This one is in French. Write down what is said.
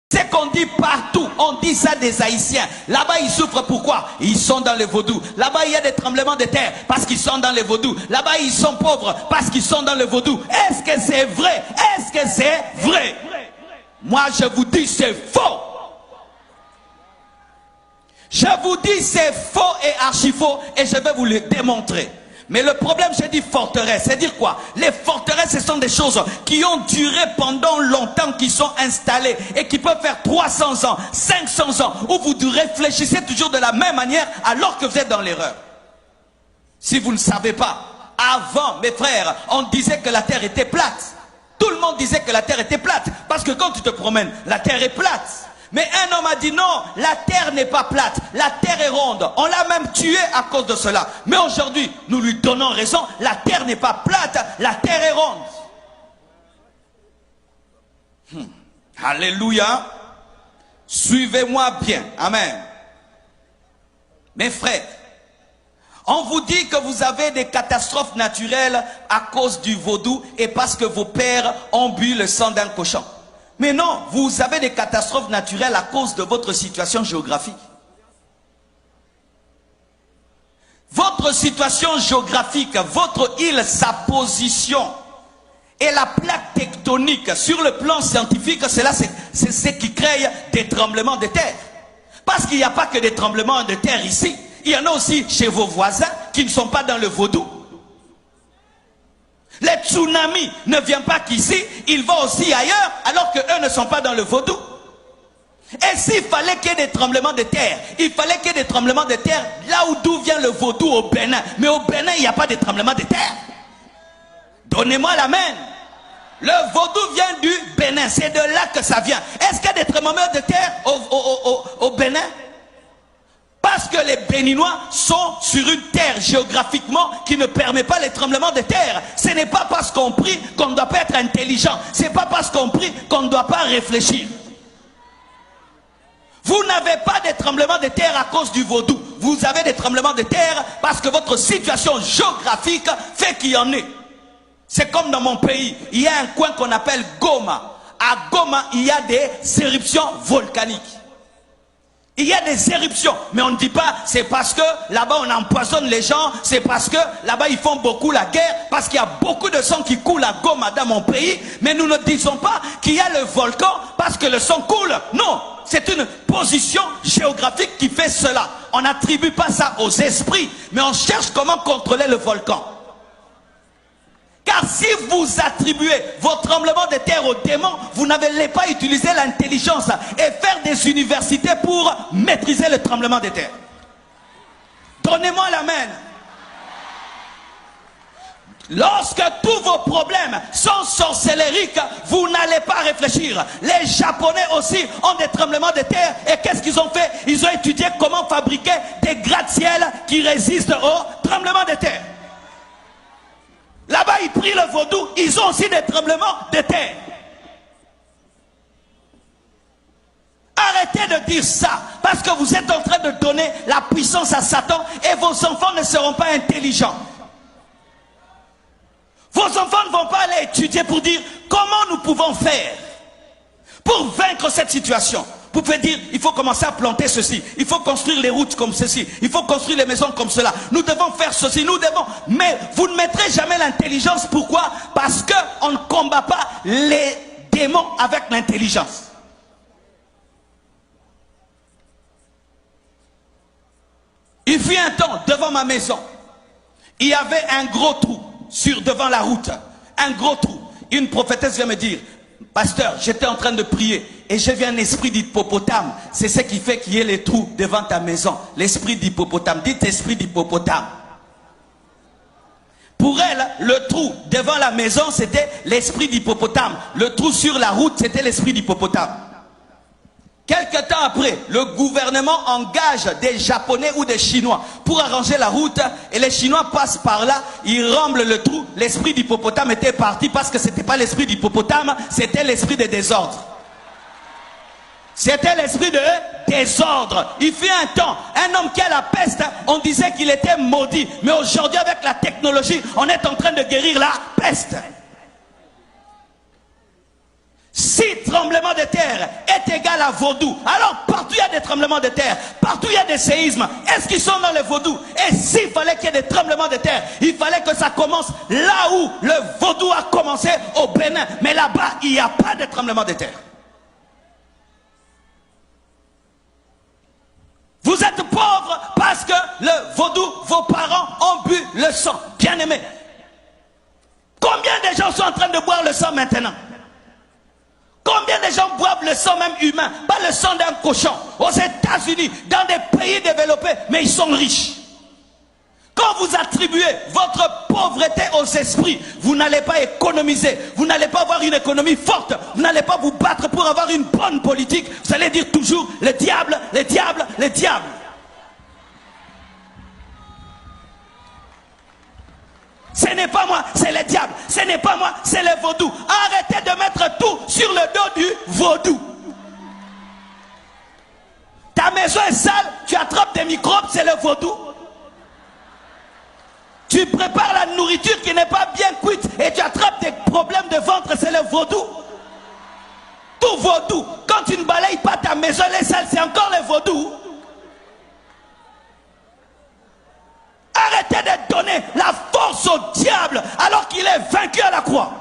C'est qu'on dit partout, on dit ça des Haïtiens. Là-bas, ils souffrent pourquoi? Ils sont dans les vaudous. Là-bas, il y a des tremblements de terre parce qu'ils sont dans les vaudous. Là-bas, ils sont pauvres parce qu'ils sont dans les vaudous. Est-ce que c'est vrai? Est-ce que c'est vrai? Moi, je vous dis, c'est faux. Je vous dis, c'est faux et archi faux et je vais vous le démontrer. Mais le problème, j'ai dit forteresse, c'est dire quoi? Les forteresses, ce sont des choses qui ont duré pendant longtemps, qui sont installées et qui peuvent faire 300 ans, 500 ans, où vous réfléchissez toujours de la même manière alors que vous êtes dans l'erreur. Si vous ne savez pas, avant, mes frères, on disait que la terre était plate. Tout le monde disait que la terre était plate, parce que quand tu te promènes, la terre est plate. Mais un homme a dit non, la terre n'est pas plate, la terre est ronde. On l'a même tué à cause de cela. Mais aujourd'hui, nous lui donnons raison, la terre n'est pas plate, la terre est ronde. Alléluia. Suivez-moi bien. Amen. Mes frères, on vous dit que vous avez des catastrophes naturelles à cause du vaudou et parce que vos pères ont bu le sang d'un cochon. Mais non, vous avez des catastrophes naturelles à cause de votre situation géographique. Votre situation géographique, votre île, sa position et la plaque tectonique sur le plan scientifique, c'est ce qui crée des tremblements de terre. Parce qu'il n'y a pas que des tremblements de terre ici. Il y en a aussi chez vos voisins qui ne sont pas dans le vaudou. Les tsunamis ne viennent pas qu'ici, ils vont aussi ailleurs, alors qu'eux ne sont pas dans le vaudou. Et s'il fallait qu'il y ait des tremblements de terre, il fallait qu'il y ait des tremblements de terre là d'où vient le vaudou au Bénin. Mais au Bénin, il n'y a pas de tremblements de terre. Donnez-moi l'amen. Le vaudou vient du Bénin, c'est de là que ça vient. Est-ce qu'il y a des tremblements de terre au Bénin? Parce que les Béninois sont sur une terre géographiquement qui ne permet pas les tremblements de terre. Ce n'est pas parce qu'on prie qu'on ne doit pas être intelligent. Ce n'est pas parce qu'on prie qu'on ne doit pas réfléchir. Vous n'avez pas de tremblements de terre à cause du vaudou. Vous avez des tremblements de terre parce que votre situation géographique fait qu'il y en ait. C'est comme dans mon pays. Il y a un coin qu'on appelle Goma. À Goma, il y a des éruptions volcaniques. Il y a des éruptions, mais on ne dit pas c'est parce que là-bas on empoisonne les gens, c'est parce que là-bas ils font beaucoup la guerre, parce qu'il y a beaucoup de sang qui coule à Goma dans mon pays, mais nous ne disons pas qu'il y a le volcan parce que le sang coule. Non, c'est une position géographique qui fait cela. On n'attribue pas ça aux esprits, mais on cherche comment contrôler le volcan. Car si vous attribuez vos tremblements de terre aux démons, vous n'avez pas utilisé l'intelligence et faire des universités pour maîtriser le tremblement de terre. Donnez-moi l'amen. Lorsque tous vos problèmes sont sorcellériques, vous n'allez pas réfléchir. Les Japonais aussi ont des tremblements de terre. Et qu'est-ce qu'ils ont fait? Ils ont étudié comment fabriquer des gratte-ciel qui résistent aux tremblements de terre. Là-bas, ils prient le vaudou, ils ont aussi des tremblements de terre. Arrêtez de dire ça, parce que vous êtes en train de donner la puissance à Satan et vos enfants ne seront pas intelligents. Vos enfants ne vont pas aller étudier pour dire comment nous pouvons faire pour vaincre cette situation. Vous pouvez dire, il faut commencer à planter ceci, il faut construire les routes comme ceci, il faut construire les maisons comme cela, nous devons faire ceci, nous devons... Mais vous ne mettrez jamais l'intelligence, pourquoi? Parce qu'on ne combat pas les démons avec l'intelligence. Il fut un temps, devant ma maison, il y avait un gros trou devant la route, un gros trou. Une prophétesse vient me dire, pasteur, j'étais en train de prier et j'ai vu un esprit d'hippopotame. C'est ce qui fait qu'il y ait les trous devant ta maison. L'esprit d'hippopotame. Dites esprit d'hippopotame. Pour elle, le trou devant la maison, c'était l'esprit d'hippopotame. Le trou sur la route, c'était l'esprit d'hippopotame. Quelque temps après, le gouvernement engage des Japonais ou des Chinois pour arranger la route et les Chinois passent par là, ils remblent le trou. L'esprit d'hippopotame était parti parce que ce n'était pas l'esprit d'hippopotame, c'était l'esprit de désordre. C'était l'esprit de désordre. Il fut un temps, un homme qui a la peste, on disait qu'il était maudit. Mais aujourd'hui, avec la technologie, on est en train de guérir la peste. Cite tremblement de terre est égal à vaudou, alors partout il y a des tremblements de terre, partout il y a des séismes, est-ce qu'ils sont dans les vaudous? Et s'il fallait qu'il y ait des tremblements de terre, il fallait que ça commence là où le vaudou a commencé, au Bénin. Mais là-bas, il n'y a pas de tremblement de terre. Vous êtes pauvres parce que le vaudou, vos parents ont bu le sang. Bien aimé. Combien de gens sont en train de boire le sang maintenant? Combien de gens boivent le sang même humain, pas le sang d'un cochon? Aux États-Unis, dans des pays développés, mais ils sont riches. Quand vous attribuez votre pauvreté aux esprits, vous n'allez pas économiser, vous n'allez pas avoir une économie forte, vous n'allez pas vous battre pour avoir une bonne politique, vous allez dire toujours le diable, le diable, le diable. Ce n'est pas moi, c'est le diable. Ce n'est pas moi, c'est le vaudou. Arrêtez de mettre tout sur le dos du vaudou. Ta maison est sale, tu attrapes des microbes, c'est le vaudou. Tu prépares la nourriture qui n'est pas bien cuite et tu attrapes des problèmes de ventre, c'est le vaudou. Tout vaudou. Quand tu ne balayes pas ta maison, elle est sale, c'est encore le vaudou. Arrêtez de donner la force au diable alors qu'il est vaincu à la croix.